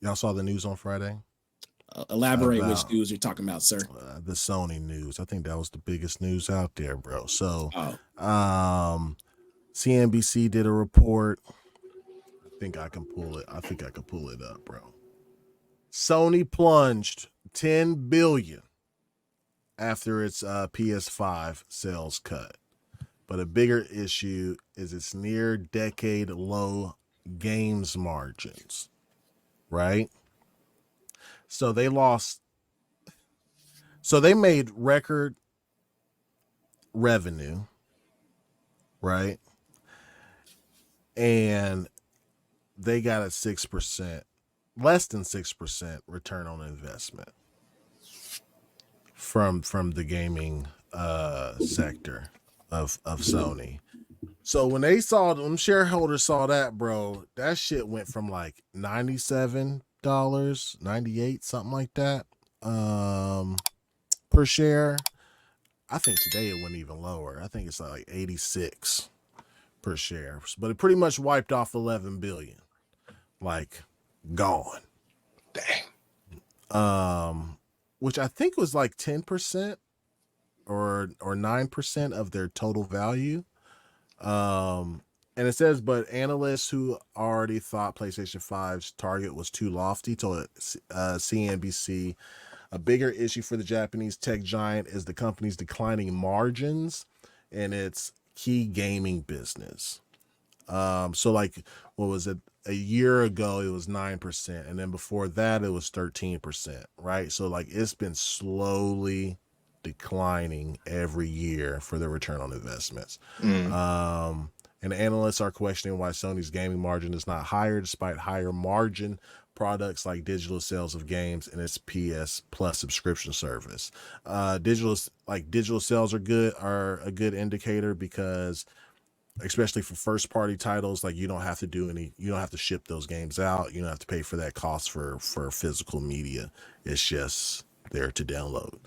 Y'all saw the news on Friday Elaborate which about news you're talking about, sir. the Sony news. I think that was the biggest news out there, bro. So, Oh, um, CNBC did a report. I think I can pull it. I think I can pull it up, bro. Sony plunged 10 billion after its PS5 sales cut. But a bigger issue is its near decade low games margins, right? So they lost, so they made record revenue, right? And they got a 6%, less than 6% return on investment from the gaming sector of Sony. So when they saw them shareholders saw that, bro, that shit went from like $97, 98, something like that, per share. I think today it went even lower. I think it's like 86 per share. But it pretty much wiped off 11 billion. Like gone. Dang. Which I think was like 10% or 9% of their total value. And it says, but analysts who already thought PlayStation 5's target was too lofty told CNBC a bigger issue for the Japanese tech giant is the company's declining margins in its key gaming business. So like, what was it? A year ago, it was 9%. And then before that, it was 13%, right? So like, it's been slowly declining every year for their return on investments. And analysts are questioning why Sony's gaming margin is not higher despite higher margin products like digital sales of games and its PS Plus subscription service. Digital sales are a good indicator because especially for first party titles, like you don't have to ship those games out. You don't have to pay for that cost for physical media. It's just there to download.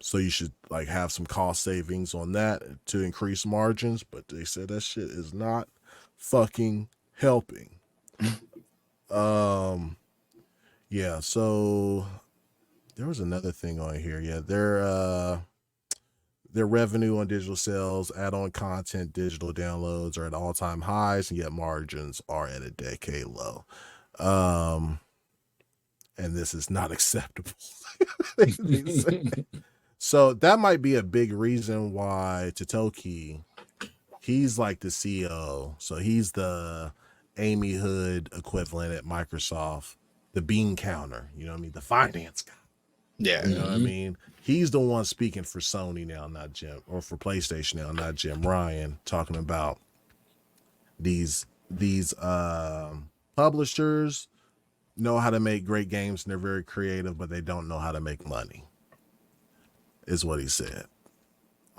So you should like have some cost savings on that to increase margins, but they said that shit is not fucking helping. Yeah, so there was another thing on here. Yeah, their revenue on digital sales, add-on content, digital downloads are at all-time highs, and yet margins are at a decade low. And this is not acceptable. So that might be a big reason why Totoki, he's like the CEO. So he's the Amy Hood equivalent at Microsoft, the bean counter, you know what I mean? The finance guy. Yeah. You know what I mean? He's the one speaking for Sony now, not Jim, or for PlayStation now, not Jim Ryan, talking about these publishers know how to make great games and they're very creative, but they don't know how to make money. Is what he said.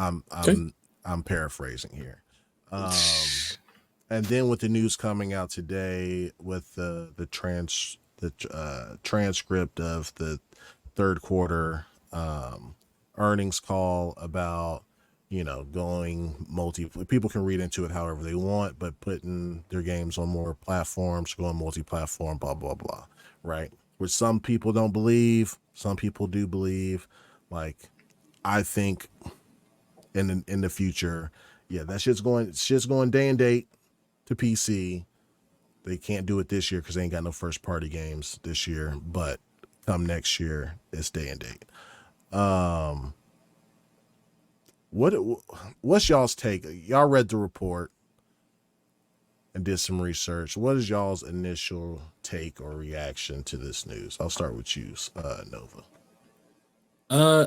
I'm paraphrasing here. And then with the news coming out today with the transcript of the third quarter earnings call about, going people can read into it however they want, but putting their games on more platforms, going multi-platform, blah, blah, blah. Right. Which some people don't believe. Some people do believe. Like, I think in the future, yeah, that shit's going day and date to PC. They can't do it this year because they ain't got no first party games this year, but come next year, it's day and date. What's y'all's take? Y'all read the report and did some research. What is y'all's initial take or reaction to this news? I'll start with you, Nova.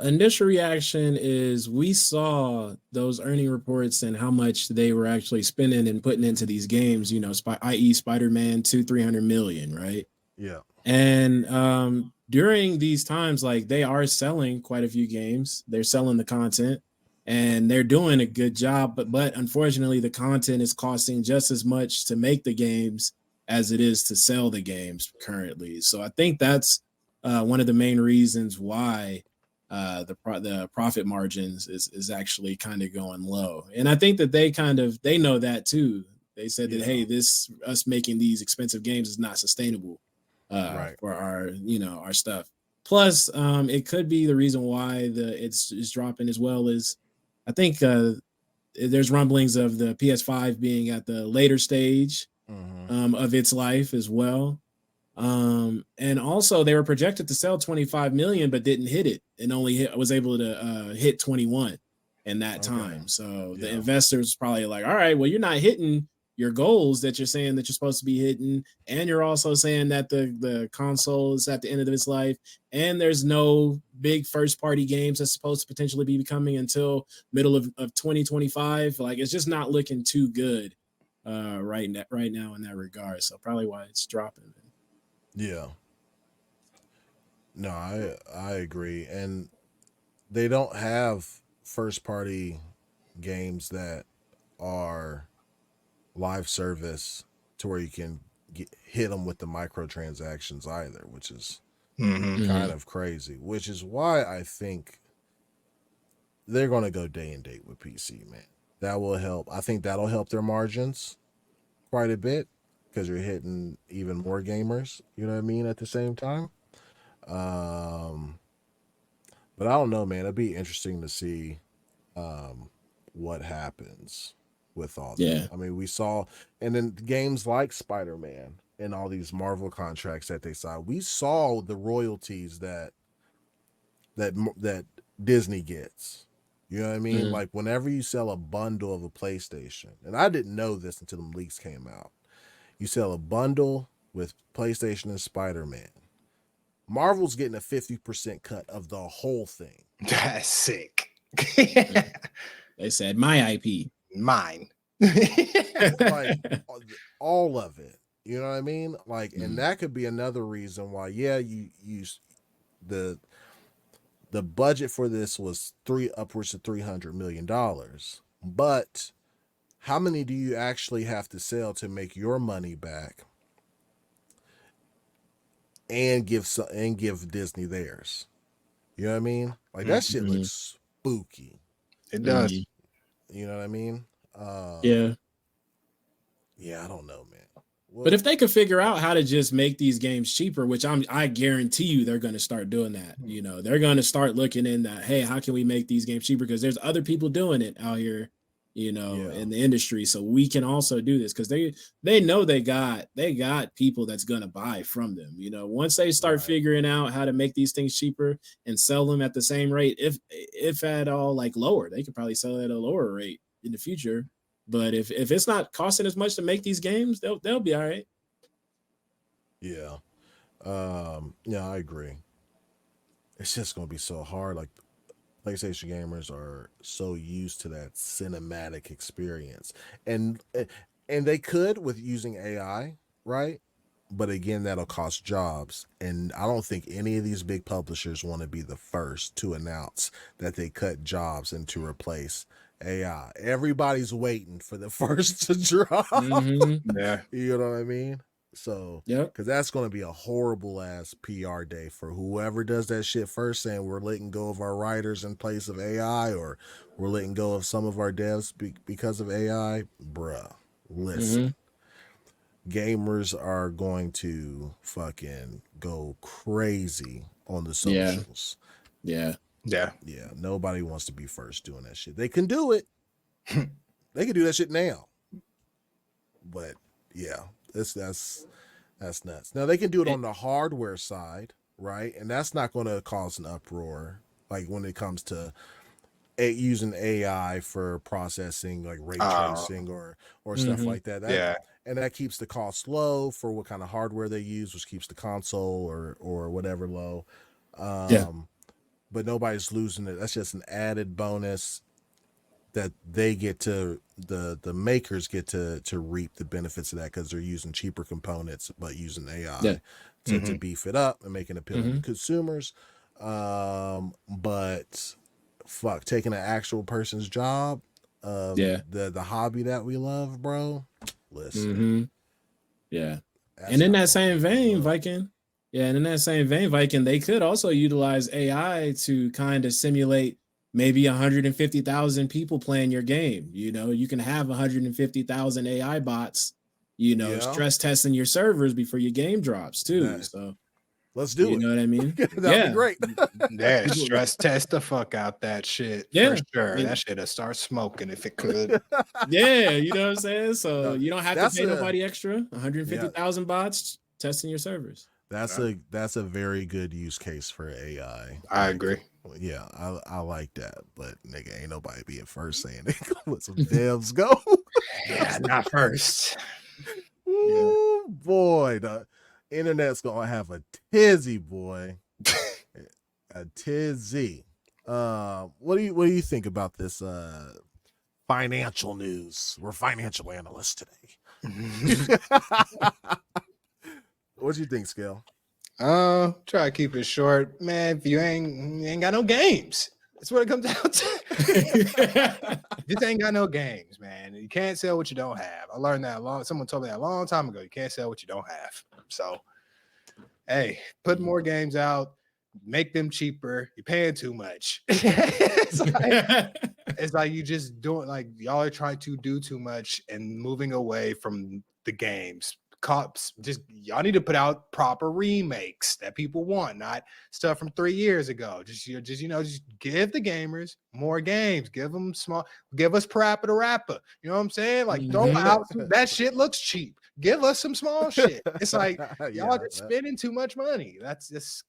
Initial reaction is we saw those earning reports and how much they were actually spending and putting into these games, i.e. Spider-Man 300 million, right? Yeah. And during these times, like they are selling quite a few games. They're selling the content and they're doing a good job, but unfortunately the content is costing just as much to make the games as it is to sell the games currently. So I think that's one of the main reasons why the profit margins is actually kind of going low. And I think that they know that too. They said that, hey, us making these expensive games is not sustainable. Right. for our our stuff. Plus, it could be the reason why it's dropping as well is I think there's rumblings of the PS5 being at the later stage Mm-hmm. of its life as well. And also they were projected to sell 25 million, but didn't hit it, and only was able to hit 21 in that Okay. time. So the Yeah. investors probably like, all right, well, you're not hitting your goals that you're saying that you're supposed to be hitting, and you're also saying that the console is at the end of its life, and there's no big first party games that's supposed to potentially be coming until middle of 2025. Like it's just not looking too good right now in that regard. So probably why it's dropping. Yeah. No, I agree. And they don't have first party games that are live service to where you can hit them with the microtransactions either, which is kind of crazy. Which is why I think they're going to go day and date with PC, man. That will help. I think that'll help their margins quite a bit because you're hitting even more gamers. You know what I mean? At the same time. Um, but I don't know, man. It'd be interesting to see what happens with all that. Yeah. I mean, we saw, and then games like Spider-Man and all these Marvel contracts that they signed, we saw the royalties that Disney gets. You know what I mean? Mhm. Like whenever you sell a bundle of a PlayStation, and I didn't know this until the leaks came out. You sell a bundle with PlayStation and Spider-Man. Marvel's getting a 50% cut of the whole thing. That's sick. They said my IP. Mine. Like all of it. You know what I mean? Like, and that could be another reason why, yeah, you use the budget for this was upwards of $300 million. But how many do you actually have to sell to make your money back and give Disney theirs? You know what I mean? Like that shit looks spooky. It does. You know what I mean? Yeah. Yeah, I don't know, man. Well, But if they could figure out how to just make these games cheaper, which I guarantee you they're going to start doing that. You know, they're going to start looking in that, hey, how can we make these games cheaper? Because there's other people doing it out here, you know, in the industry. So we can also do this because they know they got people that's going to buy from them. You know, once they start figuring out how to make these things cheaper and sell them at the same rate, if at all like lower, they could probably sell it at a lower rate in the future. But if it's not costing as much to make these games, they'll be all right. Yeah. Yeah, I agree. It's just gonna be so hard. Like PlayStation gamers are so used to that cinematic experience. And they could with using AI, right? But again, that'll cost jobs. And I don't think any of these big publishers want to be the first to announce that they cut jobs and to replace AI. Everybody's waiting for the first to drop. Yeah. You know what I mean? So, Yep. because that's going to be a horrible ass PR day for whoever does that shit first, saying we're letting go of our writers in place of AI, or we're letting go of some of our devs because of AI. Bruh, listen. Gamers are going to fucking go crazy on the socials. Yeah. Nobody wants to be first doing that shit. They can do it. They can do that shit now. But yeah, that's nuts. Now they can do it on the hardware side, right? And that's not going to cause an uproar. Like when it comes to using AI for processing, like ray tracing or stuff like that. And that keeps the cost low for what kind of hardware they use, which keeps the console or whatever low. But nobody's losing it. That's just an added bonus that they get to the makers get to reap the benefits of that because they're using cheaper components but using AI to beef it up and making it appealing to consumers. But fuck, taking an actual person's job, the hobby that we love, bro. Listen. Yeah. And in that same vein, Viking. Yeah, and in that same vein, Viking, they could also utilize AI to kind of simulate maybe 150,000 people playing your game. You know, you can have 150,000 AI bots Yeah. stress testing your servers before your game drops too. So let's do it. You know what I mean? That'd be great. Yeah, stress test the fuck out that shit. Yeah. For sure. Yeah. That shit'll start smoking if it could. Yeah, you know what I'm saying? So No, you don't have to pay nobody extra. 150,000 bots testing your servers. That's a very good use case for AI. I agree. Yeah, I like that. But nigga, ain't nobody being first saying it. Let some devs go. Yeah, not first. Ooh, boy, the internet's gonna have a tizzy, boy. A tizzy. What do you think about this financial news? We're financial analysts today. What do you think, Scale? Try to keep it short, man. If you ain't got no games, that's what it comes down to. Just ain't got no games, man. You can't sell what you don't have. I learned that someone told me that a long time ago. You can't sell what you don't have. So, hey, put more games out, make them cheaper. You're paying too much. It's like you just doing like y'all are trying to do too much and moving away from the games. Cops, just y'all need to put out proper remakes that people want, not stuff from 3 years ago. Just give the gamers more games. Give us Parappa the Rapper. You know what I'm saying? Like throw out that shit looks cheap. Give us some small shit. It's like y'all are spending too much money. That's just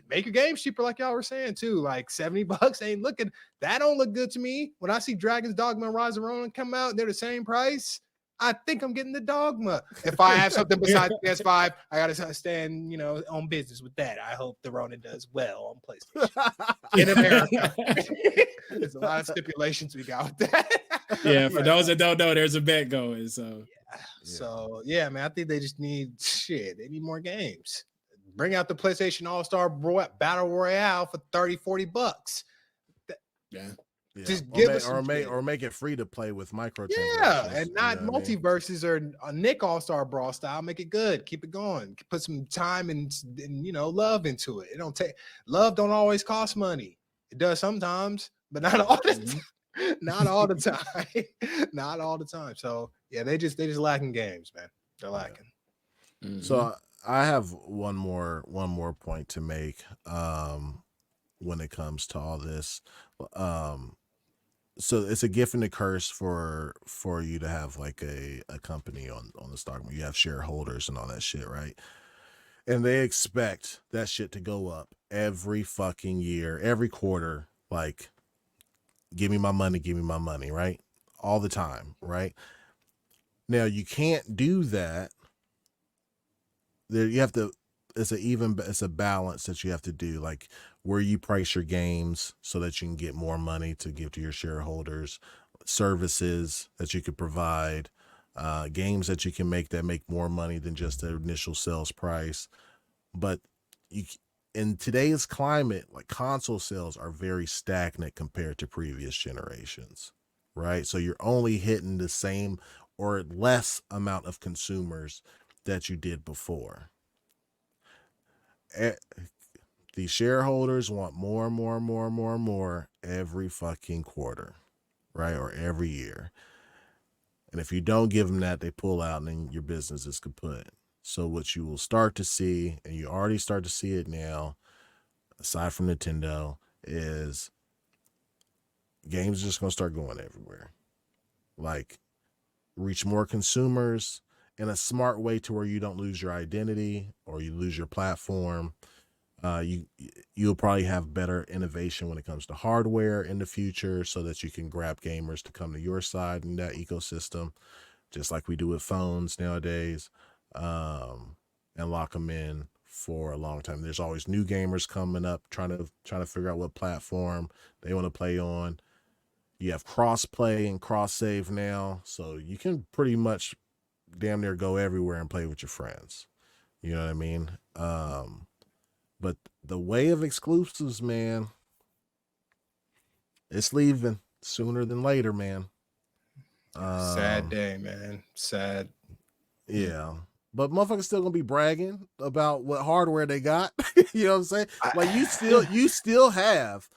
make your games cheaper, like y'all were saying too. Like $70 ain't looking. That don't look good to me. When I see Dragon's Dogma and Rise of Ronin come out, they're the same price. I think I'm getting the Dogma. If I have something besides PS5, I gotta stand, on business with that. I hope the Ronin does well on PlayStation in America. There's a lot of stipulations we got with that. Yeah, for those that don't know, there's a bet going. So So yeah, man, I think they just need shit. They need more games. Bring out the PlayStation All-Star Battle Royale for $30-$40. Yeah. Just give us or make it free to play with microtransactions. Yeah, and not multiverses or a Nick All-Star Brawl style. Make it good. Keep it going. Put some time and love into it. It don't take love. Don't always cost money. It does sometimes, but not all the time. Not all the time. Not all the time. So yeah, they just lacking games, man. They're lacking. Mm-hmm. So I have one more point to make when it comes to all this. So it's a gift and a curse for you to have like a company on the stock market. You have shareholders and all that shit, right? And they expect that shit to go up every fucking year, every quarter. Like, give me my money, right? All the time, right? Now you can't do that. You have to. It's a balance that you have to do, like where you price your games so that you can get more money to give to your shareholders, services that you could provide, games that you can make that make more money than just the initial sales price. But in today's climate, like console sales are very stagnant compared to previous generations, right? So you're only hitting the same or less amount of consumers that you did before. The shareholders want more every fucking quarter, right? Or every year. And if you don't give them that, they pull out and then your business is kaput. So what you will start to see, and you already start to see it now, aside from Nintendo, is games are just going to start going everywhere. Like, reach more consumers in a smart way to where you don't lose your identity or you lose your platform. You'll probably have better innovation when it comes to hardware in the future so that you can grab gamers to come to your side in that ecosystem, just like we do with phones nowadays, and lock them in for a long time. There's always new gamers coming up trying to figure out what platform they want to play on. You have cross play and cross save now, so you can pretty much damn near go everywhere and play with your friends. You know what I mean? But the way of exclusives, man, it's leaving sooner than later, man. Sad day, man. Sad. Yeah. But motherfuckers still gonna be bragging about what hardware they got. You know what I'm saying? Like you still have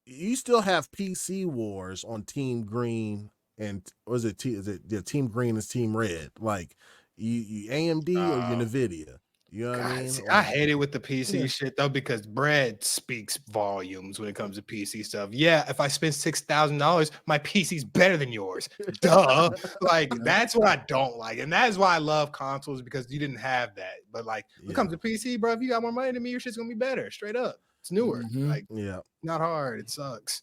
PC Wars on Team Green and was it Team Green is Team Red? Like you AMD or you Nvidia? You know what I God, mean? see, I Like, hate it with the PC Yeah. shit though, because bread speaks volumes when it comes to PC stuff. Yeah, if I spend $6,000, my PC's better than yours. Duh. Like Yeah. that's what I don't like, and that is why I love consoles, because you didn't have that. But like when it comes to PC, bro, if you got more money than me, your shit's gonna be better. Straight up, it's newer. Mhm. Like yeah. not hard. It sucks.